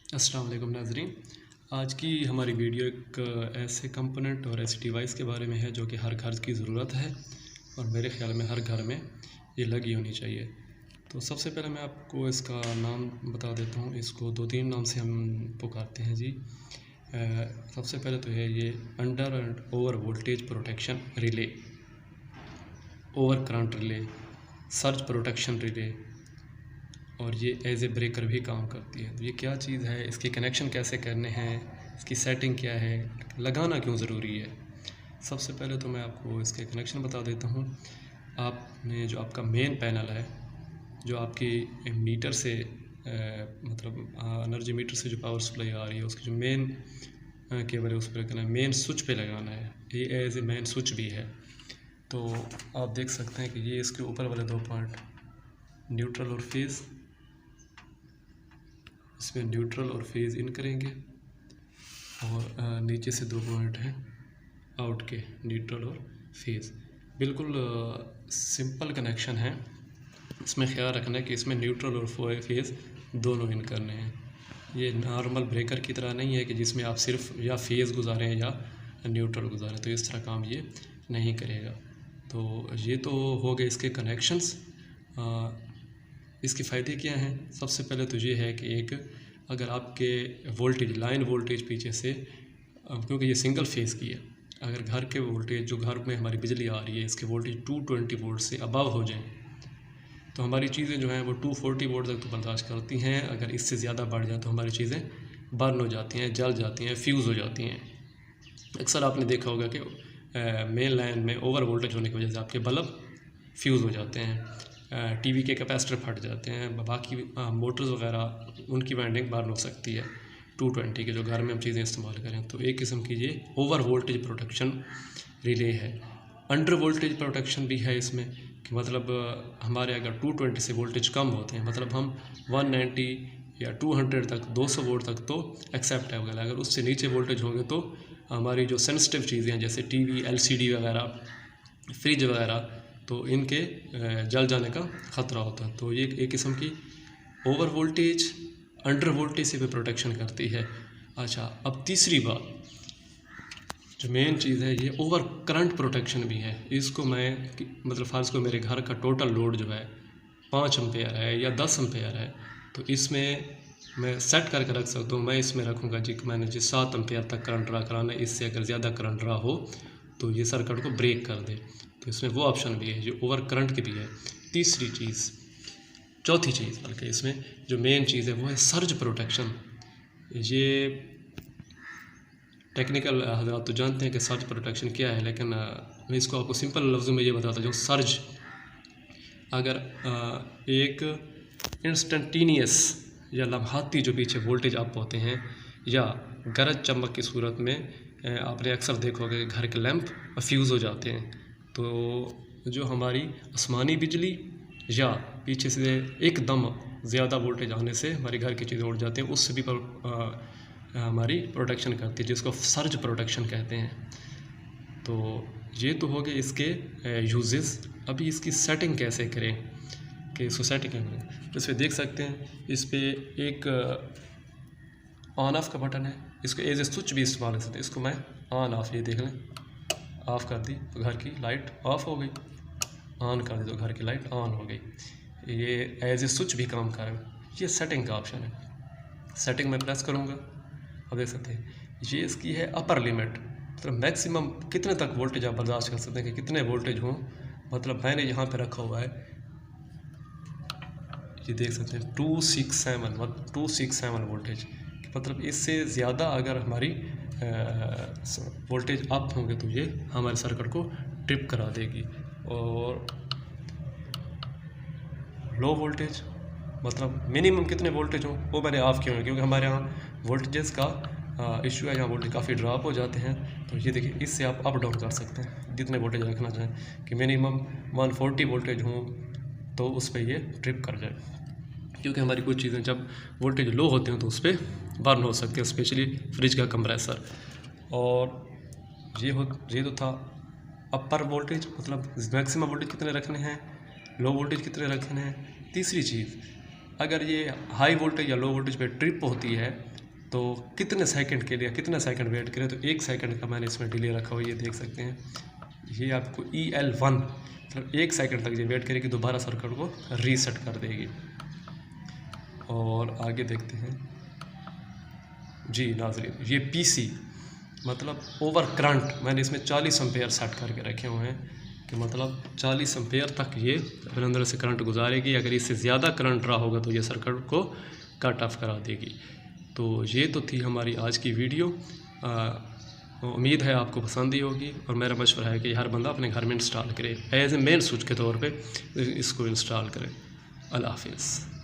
अस्सलाम वालेकुम नाज़रीन। आज की हमारी वीडियो एक ऐसे कंपोनेंट और ऐसी डिवाइस के बारे में है जो कि हर घर की ज़रूरत है और मेरे ख़्याल में हर घर में ये लगी होनी चाहिए। तो सबसे पहले मैं आपको इसका नाम बता देता हूँ। इसको 2-3 नाम से हम पुकारते हैं जी। सबसे पहले तो है ये under and over voltage protection relay, over current relay, surge protection relay, और ये एज ए ब्रेकर भी काम करती है। तो ये क्या चीज़ है, इसके कनेक्शन कैसे करने हैं, इसकी सेटिंग क्या है, लगाना क्यों ज़रूरी है। सबसे पहले तो मैं आपको इसके कनेक्शन बता देता हूँ। आपने जो आपका मेन पैनल है, जो आपकी मीटर से मतलब एनर्जी मीटर से जो पावर सप्लाई आ रही है, उसकी जो मेन केबल है उस पर करना है, मेन स्विच पे लगाना है। ये एज ए मेन स्विच भी है। तो आप देख सकते हैं कि ये इसके ऊपर वाले 2 पॉइंट न्यूट्रल और फेज़, इसमें न्यूट्रल और फेज़ इन करेंगे और नीचे से 2 पॉइंट हैं आउट के, न्यूट्रल और फेज़। बिल्कुल सिंपल कनेक्शन है। इसमें ख्याल रखना है कि इसमें न्यूट्रल और फेज़ दोनों इन करने हैं। ये नॉर्मल ब्रेकर की तरह नहीं है कि जिसमें आप सिर्फ या फेज़ गुजारें या न्यूट्रल गुजारें, तो इस तरह काम ये नहीं करेगा। तो ये तो हो गए इसके कनेक्शंस। इसके फ़ायदे क्या हैं? सबसे पहले तो ये है कि एक, अगर आपके वोल्टेज, लाइन वोल्टेज पीछे से, क्योंकि ये सिंगल फेज़ की है, अगर घर के वोल्टेज, जो घर में हमारी बिजली आ रही है, इसके वोल्टेज 220 वोल्ट से अबव हो जाएं, तो हमारी चीज़ें जो हैं वो 240 वोल्ट तक तो बर्दाश्त करती हैं। अगर इससे ज़्यादा बढ़ जाए तो हमारी चीज़ें बर्न हो जाती हैं, जल जाती हैं, फ्यूज़ हो जाती हैं। अक्सर आपने देखा होगा कि मेन लाइन में ओवर वोल्टेज होने की वजह से आपके बल्ब फ्यूज़ हो जाते हैं, टीवी के कैपेसिटर फट जाते हैं, बाकी मोटर्स वगैरह उनकी वाइंडिंग बर्न हो सकती है 220 के, जो घर में हम चीज़ें इस्तेमाल करें। तो एक किस्म की ये ओवर वोल्टेज प्रोटेक्शन रिले है। अंडर वोल्टेज प्रोटेक्शन भी है इसमें, कि मतलब हमारे अगर 220 से वोल्टेज कम होते हैं, मतलब हम 190 या 200 तक, 200 वोल्ट तक तो एक्सेप्ट है वगैरह, अगर उससे नीचे वोल्टेज होंगे तो हमारी जो सेंसिटिव चीज़ें हैं जैसे टीवी, एलसीडी वगैरह, फ्रिज वगैरह, तो इनके जल जाने का ख़तरा होता है। तो ये एक किस्म की ओवर वोल्टेज, अंडर वोल्टेज से भी प्रोटेक्शन करती है। अच्छा, अब तीसरी बात जो मेन चीज़ है, ये ओवर करंट प्रोटेक्शन भी है। इसको मैं मतलब फ़र्ज़ को मेरे घर का टोटल लोड जो है 5 एम्पेयर है या 10 एम्पेयर है, तो इसमें मैं सेट करके रख सकता हूँ। मैं इसमें रखूँगा जी, मैंने जी 7 एम्पेयर तक करंट ड्रा कराना है, इससे अगर ज़्यादा करंट ड्रा हो तो ये सर्किट को ब्रेक कर दे। तो इसमें वो ऑप्शन भी है जो ओवर करंट की भी है। तीसरी चीज़, चौथी चीज़ बल्कि इसमें जो मेन चीज़ है वो है सर्ज प्रोटेक्शन। ये टेक्निकल हज़रात तो जानते हैं कि सर्ज प्रोटेक्शन क्या है, लेकिन मैं इसको आपको सिंपल लफ्ज़ों में ये बताता हूँ। सर्ज, अगर एक इंस्टेंटेनियस या लम्हाती जो पीछे वोल्टेज अप होते हैं, या गरज चमक की सूरत में आपने अक्सर देखा होगा कि घर के लैंप फ्यूज़ हो जाते हैं, तो जो हमारी आसमानी बिजली या पीछे से एकदम ज़्यादा वोल्टेज आने से हमारे घर की चीज़ें उड़ जाती हैं, उससे भी हमारी प्रोटेक्शन करती है, जिसको सर्ज प्रोटेक्शन कहते हैं। तो ये तो हो गए इसके यूजेस। अभी इसकी सेटिंग कैसे करें, कि इसको सेटिंग करें, इसमें देख सकते हैं इस पर एक ऑन ऑफ का बटन है, इसको एज ए स्विच भी इस्तेमाल कर सकते हैं। इसको मैं ऑन ऑफ, ये देख लें, ऑफ़ कर दी तो घर की लाइट ऑफ हो गई, ऑन कर दी तो घर की लाइट ऑन हो गई। ये एज ए स्विच भी काम कर रहा है। ये सेटिंग का ऑप्शन है, सेटिंग में प्रेस करूँगा, अब देख सकते हैं ये इसकी है अपर लिमिट, मतलब मैक्सिमम कितने तक वोल्टेज आप बर्दाश्त कर सकते हैं, कि कितने वोल्टेज हों। मतलब मैंने यहाँ पे रखा हुआ है, ये देख सकते हैं 267 वोल्टेज, मतलब इससे ज़्यादा अगर हमारी वोल्टेज अप होंगे तो ये हमारे सर्किट को ट्रिप करा देगी। और लो वोल्टेज, मतलब मिनिमम कितने वोल्टेज हों वो मैंने ऑफ़ किया है, क्योंकि हमारे यहाँ वोल्टेजेस का इशू है, यहाँ वोल्टेज काफ़ी ड्रॉप हो जाते हैं। तो ये देखिए, इससे आप अप डाउन कर सकते हैं जितने वोल्टेज रखना चाहें, कि मिनिमम 140 वोल्टेज हों तो उस पर ये ट्रिप कर जाए, क्योंकि हमारी कुछ चीज़ें जब वोल्टेज लो होते हैं तो उस पर बर्न हो सकते हैं, स्पेशली फ्रिज का कंप्रेसर। और ये तो था अपर वोल्टेज, मतलब मैक्सिमम वोल्टेज कितने रखने हैं, लो वोल्टेज कितने रखने हैं। तीसरी चीज़, अगर ये हाई वोल्टेज या लो वोल्टेज पे ट्रिप होती है तो कितने सेकंड के लिए कितना सेकंड वेट करें, तो 1 सेकंड का मैंने इसमें डिले रखा हुआ, ये देख सकते हैं। ये आपको EL1 मतलब 1 सेकंड तक ये वेट करेगी, दोबारा सर्किट को रीसेट कर देगी। और आगे देखते हैं जी नाज़रीन, ये PC मतलब ओवर करंट, मैंने इसमें 40 एम्पेयर सेट करके रखे हुए हैं कि मतलब 40 एम्पेयर तक ये अपने अंदर से करंट गुजारेगी। अगर इससे ज़्यादा करंट रहा होगा तो ये सर्किट को कट ऑफ करा देगी। तो ये तो थी हमारी आज की वीडियो। उम्मीद है आपको पसंद ही होगी, और मेरा मशवरा है कि हर बंदा अपने घर में इंस्टॉल करे, एज ए मेन स्विच के तौर पे इसको इंस्टॉल करें। अल्लाह हाफिज़।